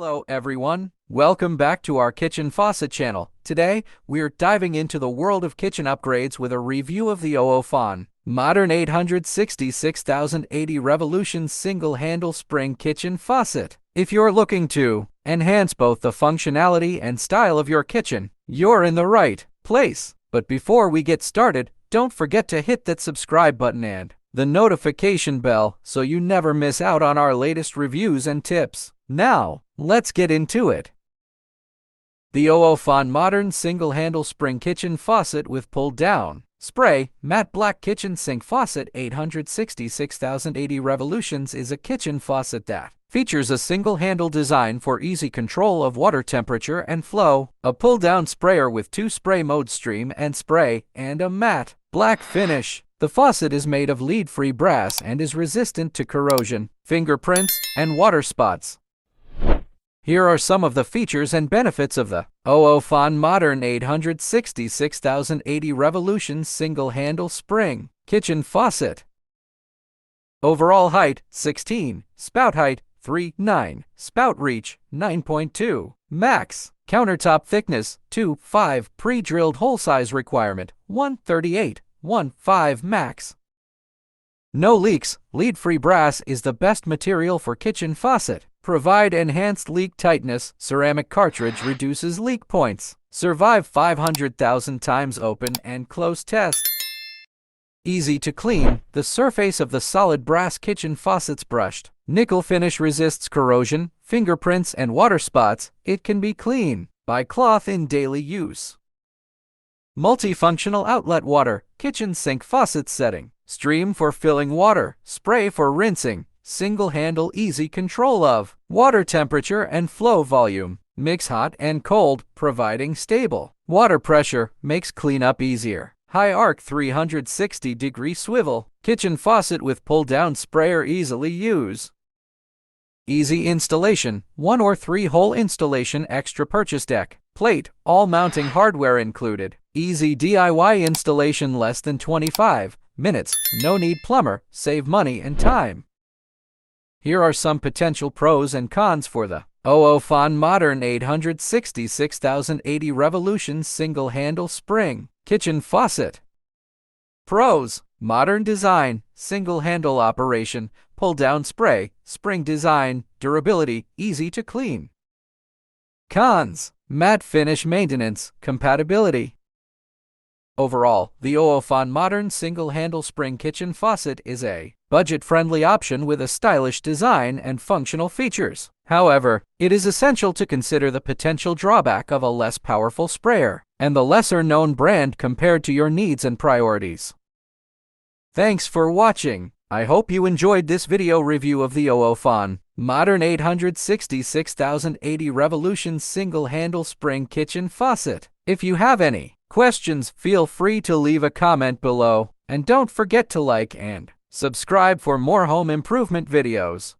Hello everyone, welcome back to our kitchen faucet channel. Today, we're diving into the world of kitchen upgrades with a review of the OWOFAN Modern 866,080 Revolution Single-Handle Spring Kitchen Faucet. If you're looking to enhance both the functionality and style of your kitchen, you're in the right place. But before we get started, don't forget to hit that subscribe button and the notification bell so you never miss out on our latest reviews and tips. Now, let's get into it. The OWOFAN Modern Single-Handle Spring Kitchen Faucet with Pull-Down Spray Matte Black Kitchen Sink Faucet 866,080 Revolutions is a kitchen faucet that features a single-handle design for easy control of water temperature and flow, a pull-down sprayer with 2 spray modes stream and spray, and a matte black finish. The faucet is made of lead-free brass and is resistant to corrosion, fingerprints, and water spots. Here are some of the features and benefits of the OWOFAN Modern 866,080 Revolution Single-Handle Spring Kitchen Faucet. Overall height, 16. Spout height, 3.9. Spout reach, 9.2. Max. Countertop thickness, 2.5. Pre-drilled hole size requirement, 1.38. 1.5 max. No leaks. Lead-free brass is the best material for kitchen faucet. Provide enhanced leak tightness. Ceramic cartridge reduces leak points. Survive 500,000 times open and close test. Easy to clean. The surface of the solid brass kitchen faucet's brushed. Nickel finish resists corrosion, fingerprints, and water spots. It can be cleaned by cloth in daily use. Multifunctional outlet water, kitchen sink faucet setting, stream for filling water, spray for rinsing, single handle easy control of water temperature and flow volume, mix hot and cold, providing stable water pressure, makes cleanup easier. High arc 360-degree swivel, kitchen faucet with pull-down sprayer easily use. Easy installation, 1 or 3 hole installation extra purchase deck, plate, all mounting hardware included. Easy DIY installation less than 25 minutes, no need plumber, save money and time. Here are some potential pros and cons for the OWOFAN Modern 866,080 Revolution Single-Handle Spring Kitchen Faucet. Pros: modern design, single-handle operation, pull-down spray, spring design, durability, easy to clean. Cons: matte finish maintenance, compatibility. Overall, the OWOFAN Modern Single-Handle Spring Kitchen Faucet is a budget-friendly option with a stylish design and functional features. However, it is essential to consider the potential drawback of a less powerful sprayer and the lesser-known brand compared to your needs and priorities. Thanks for watching. I hope you enjoyed this video review of the OWOFAN Modern 866,080 Revolution Single-Handle Spring Kitchen Faucet. If you have any questions, feel free to leave a comment below, and don't forget to like and subscribe for more home improvement videos.